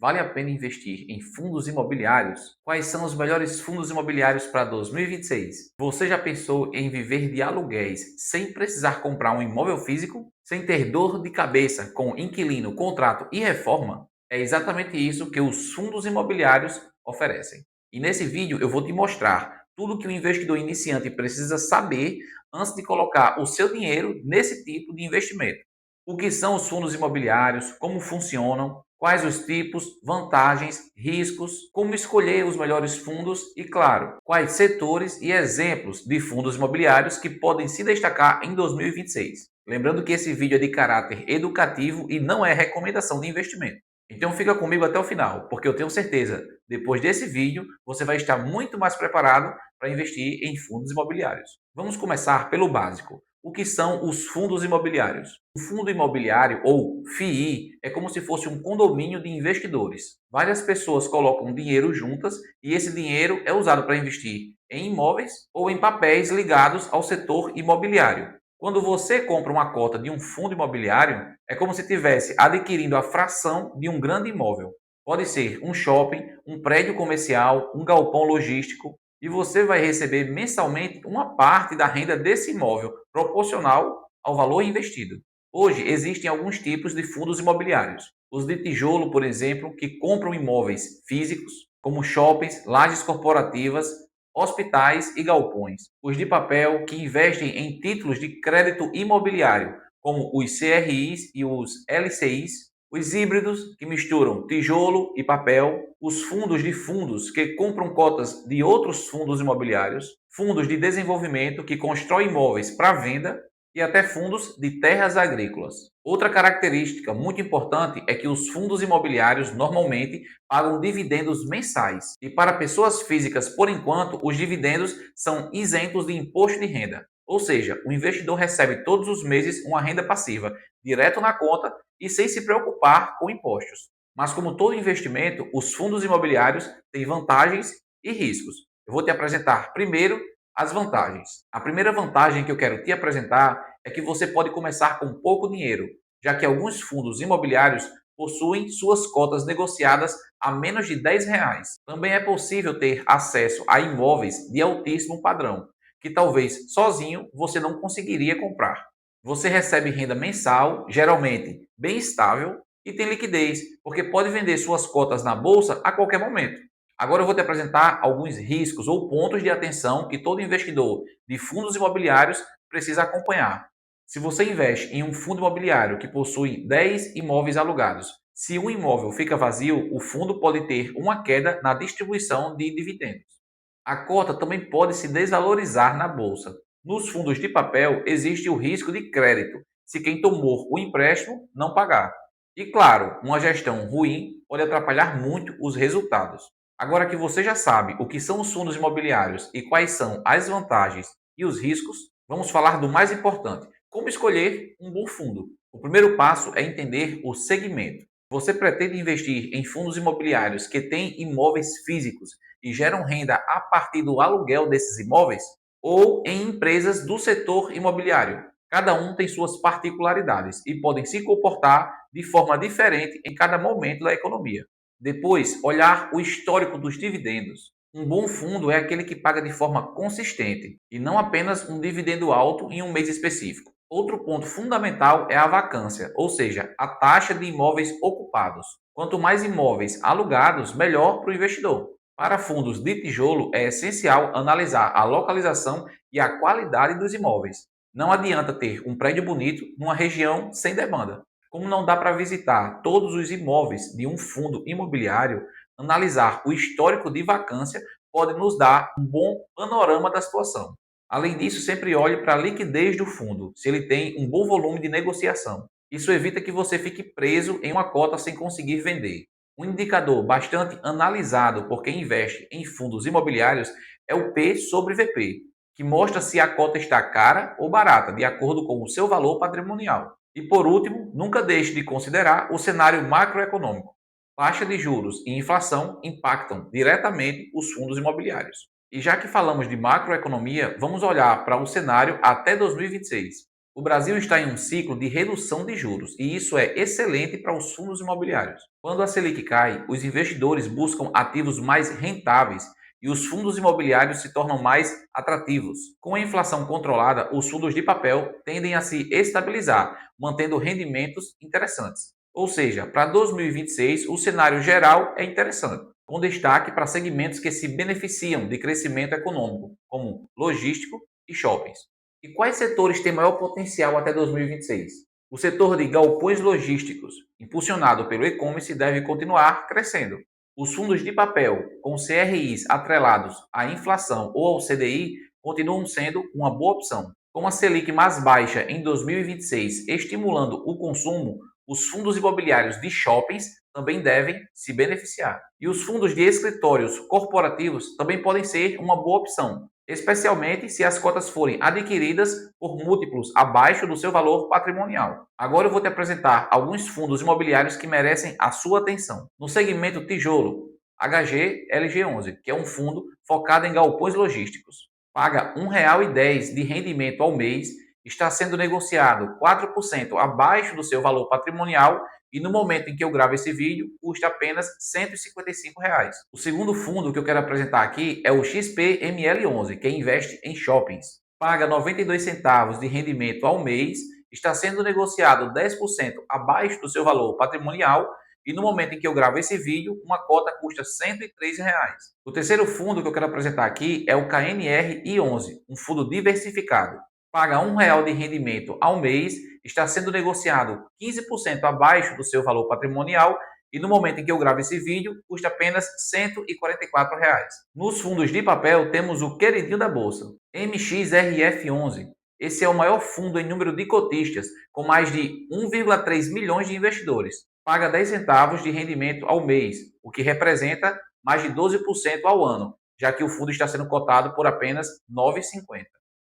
vale a pena investir em fundos imobiliários? Quais são os melhores fundos imobiliários para 2026? Você já pensou em viver de aluguéis sem precisar comprar um imóvel físico? Sem ter dor de cabeça com inquilino, contrato e reforma? É exatamente isso que os fundos imobiliários oferecem. E nesse vídeo eu vou te mostrar tudo que o investidor iniciante precisa saber antes de colocar o seu dinheiro nesse tipo de investimento. O que são os fundos imobiliários, como funcionam, quais os tipos, vantagens, riscos, como escolher os melhores fundos e, claro, quais setores e exemplos de fundos imobiliários que podem se destacar em 2026. Lembrando que esse vídeo é de caráter educativo e não é recomendação de investimento. Então fica comigo até o final, porque eu tenho certeza, depois desse vídeo, você vai estar muito mais preparado para investir em fundos imobiliários. Vamos começar pelo básico. O que são os fundos imobiliários? O fundo imobiliário, ou FII, é como se fosse um condomínio de investidores. Várias pessoas colocam dinheiro juntas e esse dinheiro é usado para investir em imóveis ou em papéis ligados ao setor imobiliário. Quando você compra uma cota de um fundo imobiliário, é como se estivesse adquirindo a fração de um grande imóvel. Pode ser um shopping, um prédio comercial, um galpão logístico, e você vai receber mensalmente uma parte da renda desse imóvel, proporcional ao valor investido. Hoje existem alguns tipos de fundos imobiliários. Os de tijolo, por exemplo, que compram imóveis físicos, como shoppings, lajes corporativas, hospitais e galpões. Os de papel, que investem em títulos de crédito imobiliário, como os CRIs e os LCIs. Os híbridos, que misturam tijolo e papel. Os fundos de fundos, que compram cotas de outros fundos imobiliários. Fundos de desenvolvimento, que constroem imóveis para venda. E até fundos de terras agrícolas. Outra característica muito importante é que os fundos imobiliários normalmente pagam dividendos mensais. E para pessoas físicas, por enquanto, os dividendos são isentos de imposto de renda. Ou seja, o investidor recebe todos os meses uma renda passiva, direto na conta e sem se preocupar com impostos. Mas como todo investimento, os fundos imobiliários têm vantagens e riscos. Eu vou te apresentar primeiro as vantagens. A primeira vantagem que eu quero te apresentar é que você pode começar com pouco dinheiro, já que alguns fundos imobiliários possuem suas cotas negociadas a menos de R$ 10. Também é possível ter acesso a imóveis de altíssimo padrão, que talvez sozinho você não conseguiria comprar. Você recebe renda mensal, geralmente bem estável, e tem liquidez, porque pode vender suas cotas na bolsa a qualquer momento. Agora eu vou te apresentar alguns riscos ou pontos de atenção que todo investidor de fundos imobiliários precisa acompanhar. Se você investe em um fundo imobiliário que possui 10 imóveis alugados, se um imóvel fica vazio, o fundo pode ter uma queda na distribuição de dividendos. A cota também pode se desvalorizar na bolsa. Nos fundos de papel existe o risco de crédito, se quem tomou o empréstimo não pagar. E claro, uma gestão ruim pode atrapalhar muito os resultados. Agora que você já sabe o que são os fundos imobiliários e quais são as vantagens e os riscos, vamos falar do mais importante: como escolher um bom fundo. O primeiro passo é entender o segmento. Você pretende investir em fundos imobiliários que têm imóveis físicos e geram renda a partir do aluguel desses imóveis? Ou em empresas do setor imobiliário? Cada um tem suas particularidades e podem se comportar de forma diferente em cada momento da economia. Depois, olhar o histórico dos dividendos. Um bom fundo é aquele que paga de forma consistente e não apenas um dividendo alto em um mês específico. Outro ponto fundamental é a vacância, ou seja, a taxa de imóveis ocupados. Quanto mais imóveis alugados, melhor para o investidor. Para fundos de tijolo, é essencial analisar a localização e a qualidade dos imóveis. Não adianta ter um prédio bonito numa região sem demanda. Como não dá para visitar todos os imóveis de um fundo imobiliário, analisar o histórico de vacância pode nos dar um bom panorama da situação. Além disso, sempre olhe para a liquidez do fundo, se ele tem um bom volume de negociação. Isso evita que você fique preso em uma cota sem conseguir vender. Um indicador bastante analisado por quem investe em fundos imobiliários é o P sobre VP, que mostra se a cota está cara ou barata, de acordo com o seu valor patrimonial. E por último, nunca deixe de considerar o cenário macroeconômico. Taxa de juros e inflação impactam diretamente os fundos imobiliários. E já que falamos de macroeconomia, vamos olhar para o cenário até 2026. O Brasil está em um ciclo de redução de juros e isso é excelente para os fundos imobiliários. Quando a Selic cai, os investidores buscam ativos mais rentáveis e os fundos imobiliários se tornam mais atrativos. Com a inflação controlada, os fundos de papel tendem a se estabilizar, mantendo rendimentos interessantes. Ou seja, para 2026, o cenário geral é interessante, com destaque para segmentos que se beneficiam de crescimento econômico, como logístico e shoppings. E quais setores têm maior potencial até 2026? O setor de galpões logísticos, impulsionado pelo e-commerce, deve continuar crescendo. Os fundos de papel, com CRIs atrelados à inflação ou ao CDI, continuam sendo uma boa opção. Com a Selic mais baixa em 2026 estimulando o consumo, os fundos imobiliários de shoppings também devem se beneficiar. E os fundos de escritórios corporativos também podem ser uma boa opção, especialmente se as cotas forem adquiridas por múltiplos abaixo do seu valor patrimonial. Agora eu vou te apresentar alguns fundos imobiliários que merecem a sua atenção. No segmento tijolo, HGLG11, que é um fundo focado em galpões logísticos. Paga R$ 1,10 de rendimento ao mês, está sendo negociado 4% abaixo do seu valor patrimonial e no momento em que eu gravo esse vídeo, custa apenas R$ 155. O segundo fundo que eu quero apresentar aqui é o XPML11, que investe em shoppings. Paga 92 centavos de rendimento ao mês, está sendo negociado 10% abaixo do seu valor patrimonial e no momento em que eu gravo esse vídeo, uma cota custa R$ 103. O terceiro fundo que eu quero apresentar aqui é o KNR-I11, um fundo diversificado. Paga R$ 1,00 de rendimento ao mês, está sendo negociado 15% abaixo do seu valor patrimonial e no momento em que eu gravo esse vídeo, custa apenas R$ 144. Nos fundos de papel, temos o queridinho da bolsa, MXRF11. Esse é o maior fundo em número de cotistas, com mais de 1,3 milhões de investidores. Paga 10 centavos de rendimento ao mês, o que representa mais de 12% ao ano, já que o fundo está sendo cotado por apenas R$ 9,50.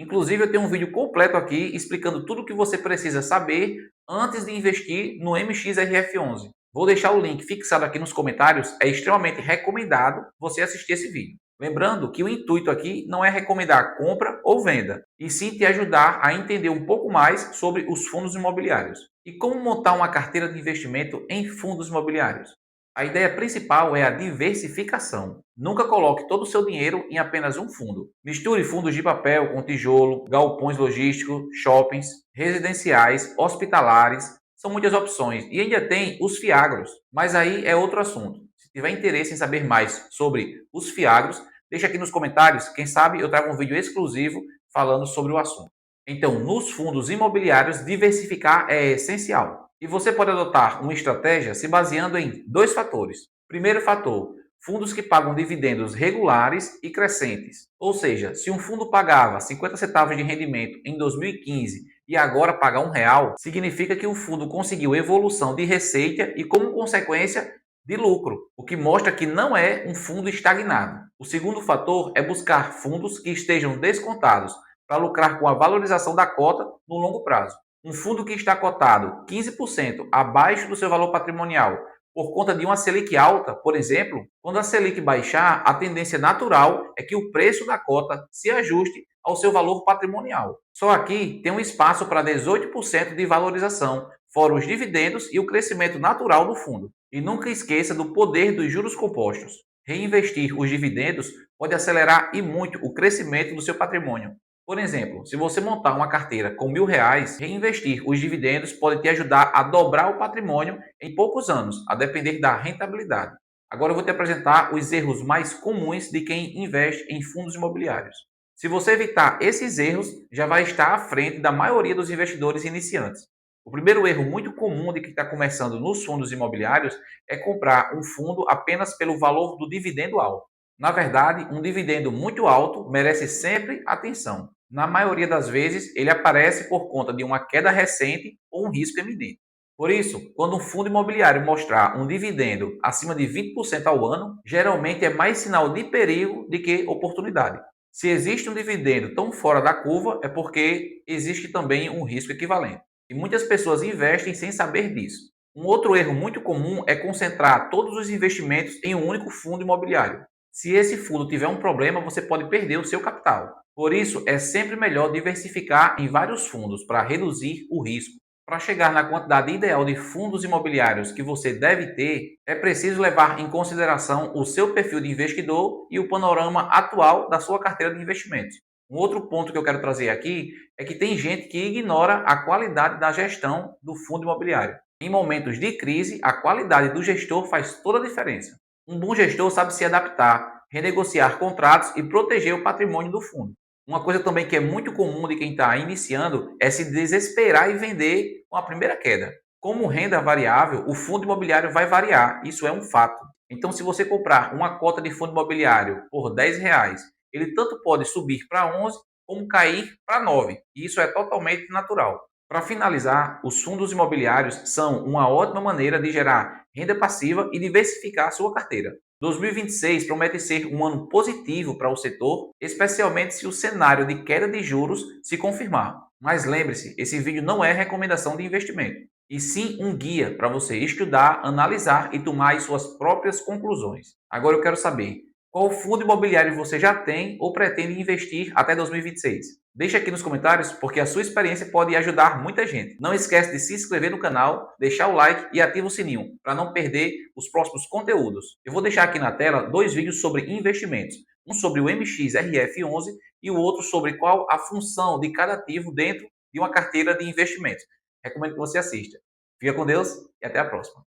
Inclusive, eu tenho um vídeo completo aqui explicando tudo o que você precisa saber antes de investir no MXRF11. Vou deixar o link fixado aqui nos comentários, é extremamente recomendado você assistir esse vídeo. Lembrando que o intuito aqui não é recomendar compra ou venda, e sim te ajudar a entender um pouco mais sobre os fundos imobiliários. E como montar uma carteira de investimento em fundos imobiliários? A ideia principal é a diversificação. Nunca coloque todo o seu dinheiro em apenas um fundo. Misture fundos de papel com tijolo, galpões logísticos, shoppings, residenciais, hospitalares. São muitas opções. E ainda tem os fiagros. Mas aí é outro assunto. Se tiver interesse em saber mais sobre os fiagros, deixa aqui nos comentários. Quem sabe eu trago um vídeo exclusivo falando sobre o assunto. Então, nos fundos imobiliários, diversificar é essencial. E você pode adotar uma estratégia se baseando em dois fatores. Primeiro fator, fundos que pagam dividendos regulares e crescentes. Ou seja, se um fundo pagava 50 centavos de rendimento em 2015 e agora paga R$ 1,00, significa que o fundo conseguiu evolução de receita e, como consequência, de lucro, o que mostra que não é um fundo estagnado. O segundo fator é buscar fundos que estejam descontados para lucrar com a valorização da cota no longo prazo. Um fundo que está cotado 15% abaixo do seu valor patrimonial por conta de uma Selic alta, por exemplo, quando a Selic baixar, a tendência natural é que o preço da cota se ajuste ao seu valor patrimonial. Só aqui tem um espaço para 18% de valorização, fora os dividendos e o crescimento natural do fundo. E nunca esqueça do poder dos juros compostos. Reinvestir os dividendos pode acelerar e muito o crescimento do seu patrimônio. Por exemplo, se você montar uma carteira com R$ 1.000, reinvestir os dividendos pode te ajudar a dobrar o patrimônio em poucos anos, a depender da rentabilidade. Agora eu vou te apresentar os erros mais comuns de quem investe em fundos imobiliários. Se você evitar esses erros, já vai estar à frente da maioria dos investidores iniciantes. O primeiro erro muito comum de quem está começando nos fundos imobiliários é comprar um fundo apenas pelo valor do dividendo alto. Na verdade, um dividendo muito alto merece sempre atenção. Na maioria das vezes, ele aparece por conta de uma queda recente ou um risco eminente. Por isso, quando um fundo imobiliário mostrar um dividendo acima de 20% ao ano, geralmente é mais sinal de perigo do que oportunidade. Se existe um dividendo tão fora da curva, é porque existe também um risco equivalente. E muitas pessoas investem sem saber disso. Um outro erro muito comum é concentrar todos os investimentos em um único fundo imobiliário. Se esse fundo tiver um problema, você pode perder o seu capital. Por isso, é sempre melhor diversificar em vários fundos para reduzir o risco. Para chegar na quantidade ideal de fundos imobiliários que você deve ter, é preciso levar em consideração o seu perfil de investidor e o panorama atual da sua carteira de investimentos. Um outro ponto que eu quero trazer aqui é que tem gente que ignora a qualidade da gestão do fundo imobiliário. Em momentos de crise, a qualidade do gestor faz toda a diferença. Um bom gestor sabe se adaptar, renegociar contratos e proteger o patrimônio do fundo. Uma coisa também que é muito comum de quem está iniciando é se desesperar e vender com a primeira queda. Como renda variável, o fundo imobiliário vai variar, isso é um fato. Então, se você comprar uma cota de fundo imobiliário por R$ 10, ele tanto pode subir para 11 como cair para 9. E isso é totalmente natural. Para finalizar, os fundos imobiliários são uma ótima maneira de gerar renda passiva e diversificar a sua carteira. 2026 promete ser um ano positivo para o setor, especialmente se o cenário de queda de juros se confirmar. Mas lembre-se, esse vídeo não é recomendação de investimento, e sim um guia para você estudar, analisar e tomar as suas próprias conclusões. Agora eu quero saber, qual fundo imobiliário você já tem ou pretende investir até 2026? Deixe aqui nos comentários, porque a sua experiência pode ajudar muita gente. Não esquece de se inscrever no canal, deixar o like e ativa o sininho para não perder os próximos conteúdos. Eu vou deixar aqui na tela dois vídeos sobre investimentos, um sobre o MXRF11 e o outro sobre qual a função de cada ativo dentro de uma carteira de investimentos. Recomendo que você assista. Fica com Deus e até a próxima.